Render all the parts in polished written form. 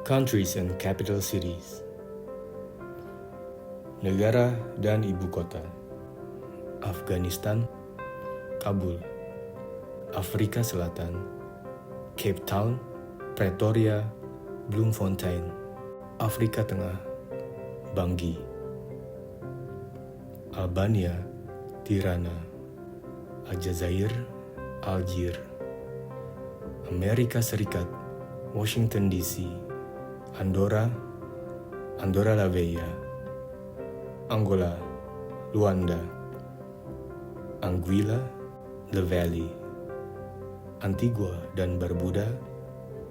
Countries and Capital Cities. Negara dan ibu kota. Afghanistan, Kabul. Afrika Selatan, Cape Town, Pretoria, Bloemfontein. Afrika Tengah, Bangui. Albania, Tirana. Aljazair, Algier. Amerika Serikat, Washington DC. Andorra, Andorra la Vella. Angola, Luanda. Anguilla, The Valley. Antigua dan Barbuda,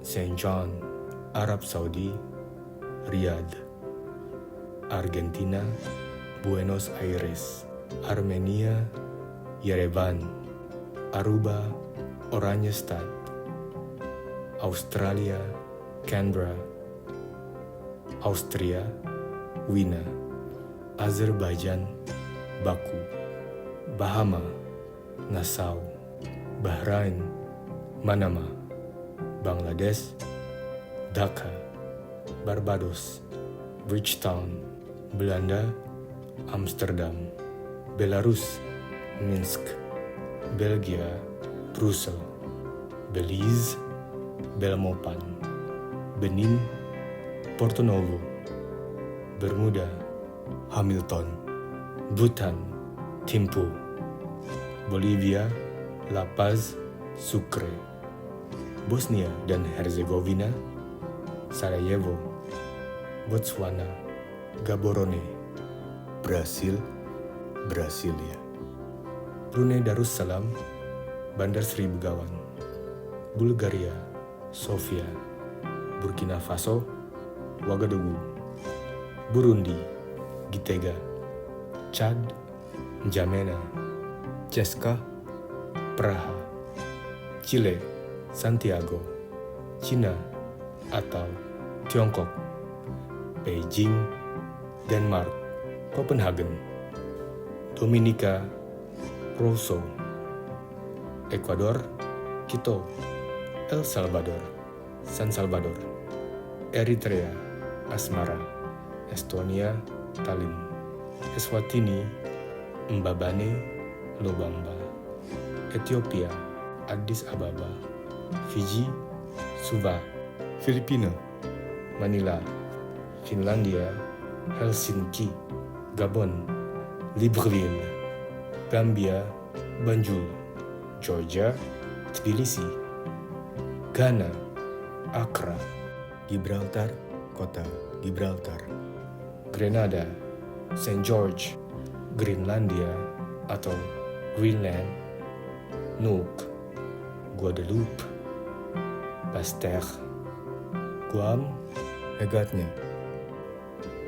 Saint John, Arab Saudi, Riyadh. Argentina, Buenos Aires. Armenia, Yerevan. Aruba, Oranjestad. Australia, Canberra. Austria, Wina. Azerbaijan, Baku. Bahama, Nassau. Bahrain, Manama. Bangladesh, Dhaka. Barbados, Bridgetown. Belanda, Amsterdam. Belarus, Minsk. Belgia, Brussels. Belize, Belmopan. Benin, Porto Novo. Bermuda, Hamilton. Bhutan, Thimphu. Bolivia, La Paz, Sucre. Bosnia dan Herzegovina, Sarajevo. Botswana, Gaborone. Brasil, Brasilia. Brunei Darussalam, Bandar Sri Begawan. Bulgaria, Sofia. Burkina Faso, Ouagadougou. Burundi, Gitega. Chad, N'Djamena. Ceska, Praha. Chile, Santiago. Cina atau Tiongkok, Beijing. Denmark, Copenhagen. Dominika, Rosso. Ekuador, Quito. El Salvador, San Salvador. Eritrea, Asmara. Estonia, Tallinn. Eswatini, Mbabane, Lobamba. Ethiopia, Addis Ababa. Fiji, Suva. Filipina, Manila. Finlandia, Helsinki. Gabon, Libreville. Gambia, Banjul. Georgia, Tbilisi. Ghana, Accra. Gibraltar, kota Gibraltar. Grenada, Saint George. Greenlandia atau Greenland. Nuuk. Guadeloupe. Pasteur. Guam, Hegatnya.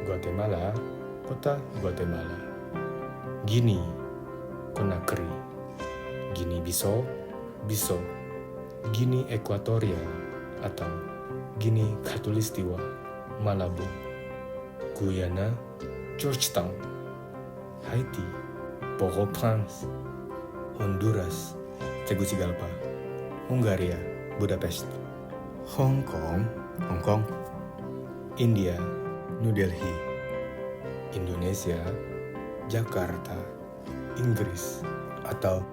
Guatemala, kota Guatemala. Guinea, Conakry. Guinea-Bissau, Bissau. Guinea Ekuatoria atau Guinea Khatulistiwa, Malabo. Guyana, Georgetown. Haiti, Port-au-Prince. Honduras, Tegucigalpa. Hungaria, Budapest. Hong Kong, Hong Kong. India, New Delhi. Indonesia, Jakarta. Inggris atau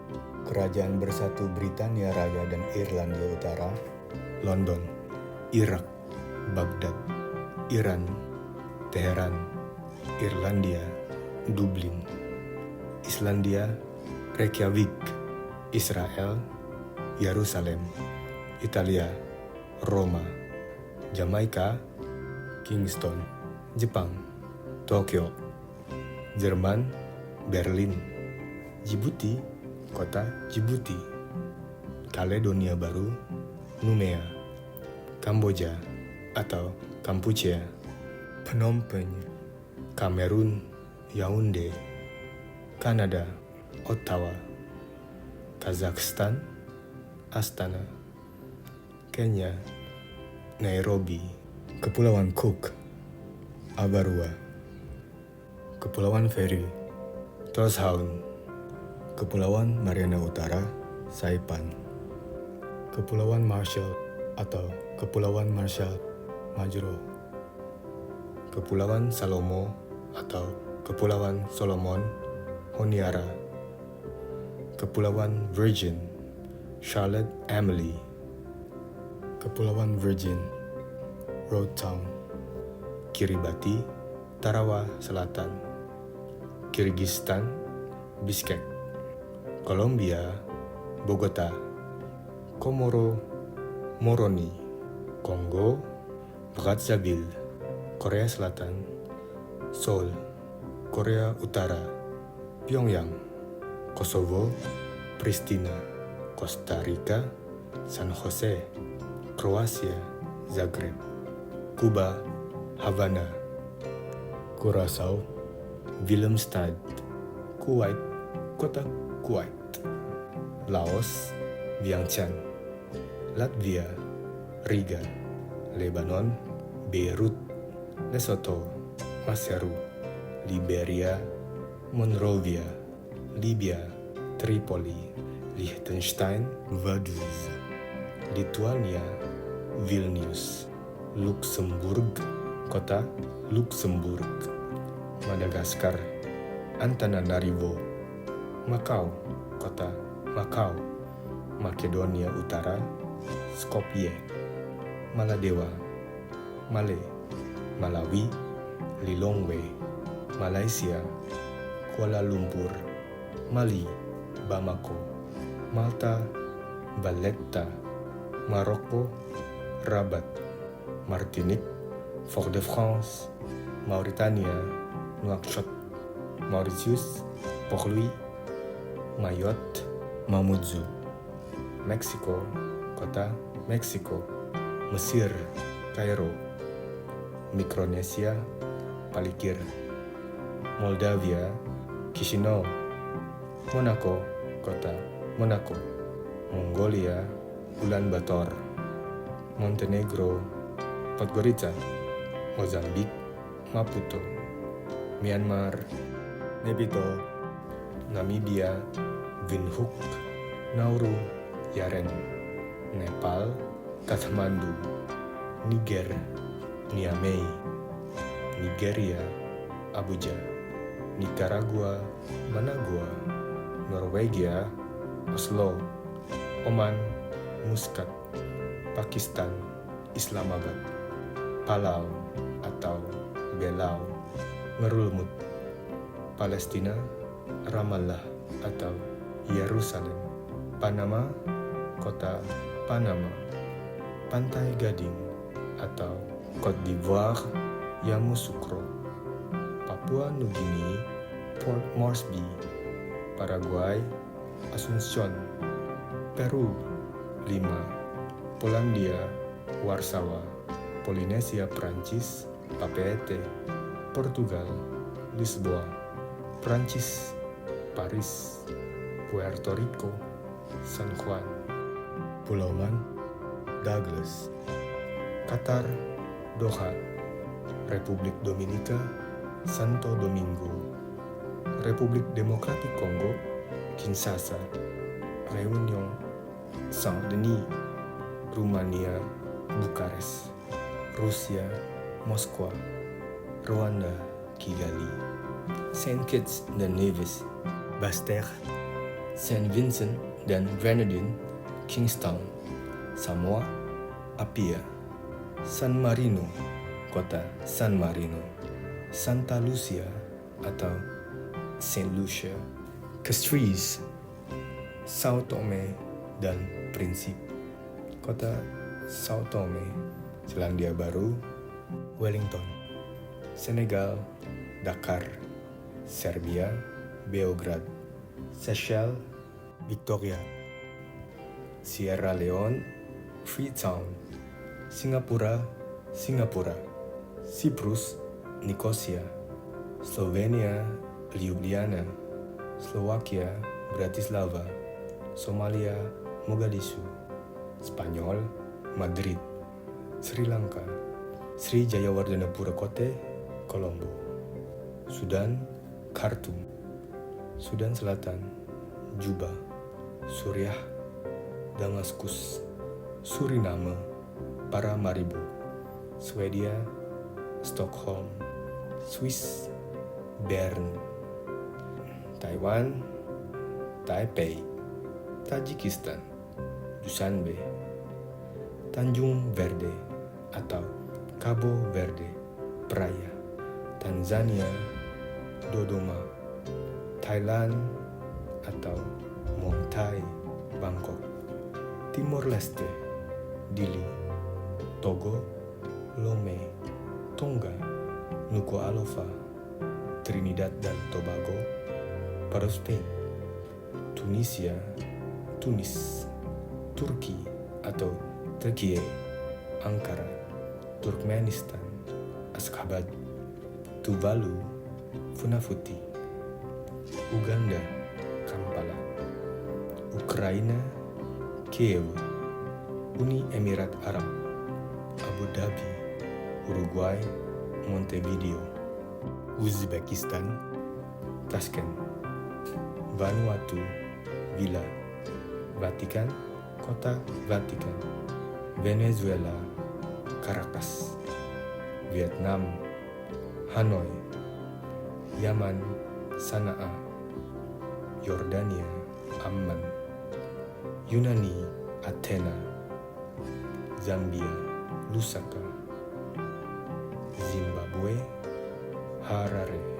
Kerajaan Bersatu Britania Raya dan Irlandia Utara, London. Irak, Baghdad. Iran, Teheran. Irlandia, Dublin. Islandia, Reykjavik. Israel, Yerusalem. Italia, Roma. Jamaika, Kingston. Jepang, Tokyo. Jerman, Berlin. Djibouti, kota Djibouti. Kaledonia Baru, Numea. Kamboja atau Kampuchea. Phnom Penh. Kamerun, Yaounde. Kanada, Ottawa. Kazakhstan, Astana. Kenya, Nairobi. Kepulauan Cook, Avarua. Kepulauan Feri, Tórshavn. Kepulauan Mariana Utara, Saipan. Kepulauan Marshall atau Kepulauan Marshall, Majuro. Kepulauan Salomo atau Kepulauan Solomon, Honiara. Kepulauan Virgin, Charlotte Amalie. Kepulauan Virgin, Road Town. Kiribati, Tarawa Selatan. Kyrgyzstan, Bishkek. Kolombia, Bogota. Komoro, Moroni. Kongo, Brazzaville. Korea Selatan, Seoul. Korea Utara, Pyongyang. Kosovo, Pristina. Costa Rica, San Jose. Kroasia, Zagreb. Kuba, Havana. Curaçao, Willemstad. Kuwait, kota Kuwait. Laos, Vientiane. Latvia, Riga. Lebanon, Beirut. Lesotho, Maseru. Liberia, Monrovia. Libya, Tripoli. Liechtenstein, Vaduz. Lithuania, Vilnius. Luxembourg, kota Luxembourg. Madagaskar, Antananarivo. Macau, kota Macau. Makedonia Utara, Skopje. Maladewa, Malé. Malawi, Lilongwe. Malaysia, Kuala Lumpur. Mali, Bamako. Malta, Valletta. Maroko, Rabat. Martinique, Fort-de-France. Mauritania, Nouakchott. Mauritius, Port-Louis. Mayotte, Mamoudzou. Meksiko, kota Meksiko. Mesir, Kairo. Mikronesia, Palikir. Moldavia, Chisinau. Monaco, kota Monaco. Mongolia, Ulaanbaatar. Montenegro, Podgorica. Mozambik, Maputo. Myanmar, Naypyidaw. Namibia, Windhoek. Nauru, Yaren. Nepal, Kathmandu. Niger, Niamey. Nigeria, Abuja. Nicaragua, Managua. Norwegia, Oslo. Oman, Muscat. Pakistan, Islamabad. Palau atau Belau, Ngerulmud. Palestina, Ramallah atau Yerusalem. Panama, kota Panama. Pantai Gading atau Côte d'Ivoire, Yamoussoukro. Papua Nugini, Port Moresby. Paraguay, Asuncion. Peru, Lima. Polandia, Warsawa. Polinesia Prancis, Papeete. Portugal, Lisboa. Prancis, Paris. Puerto Rico, San Juan. Pulau Man, Douglas. Qatar, Doha. Republik Dominika, Santo Domingo. Republik Demokratik Kongo, Kinshasa. Réunion, Saint-Denis. Rumania, Bukares. Rusia, Moskwa. Rwanda, Kigali. Saint Kitts dan Nevis, Basse-Terre. Saint Vincent dan Grenadines, Kingstown. Samoa, Apia. San Marino, kota San Marino. Santa Lucia atau Saint Lucia. Castries, Sao Tome dan Principe. Kota Sao Tome. Selandia Baru, Wellington. Senegal, Dakar. Serbia, Beograd. Seychelles, Victoria. Sierra Leone, Freetown. Singapura, Singapura. Siprus, Nicosia. Slovenia, Ljubljana. Slovakia, Bratislava. Somalia, Mogadishu. Spanyol, Madrid. Sri Lanka, Sri Jayawardhanapura Kotte, Colombo. Sudan, Khartoum. Sudan Selatan, Juba. Suriah, Damaskus. Suriname, Paramaribo. Swedia, Stockholm, Swiss, Bern, Taiwan, Taipei, Tajikistan, Dushanbe, Tanjung Verde atau Cabo Verde, Praia, Tanzania, Dodoma, Thailand atau Mongtai, Bangkok, Timor Leste, Dili, Togo, Lome, Tonga, Nuku'alofa, Trinidad dan Tobago, baru Spain, Tunisia, Tunis, Turki atau Turkiye, Ankara, Turkmenistan, Ashgabat, Tuvalu, Funafuti, Uganda, Kampala, Ukraina, Kiev, Uni Emirat Arab, Abu Dhabi, Uruguay, Montevideo, Uzbekistan, Tashkent, Vanuatu, Villa, Vatikan, Kota Vatikan, Venezuela, Caracas, Vietnam, Hanoi, Yaman, Sanaa, Yordania, Amman, Yunani, Athena, Zambia, Lusaka, Zimbabwe, Harare.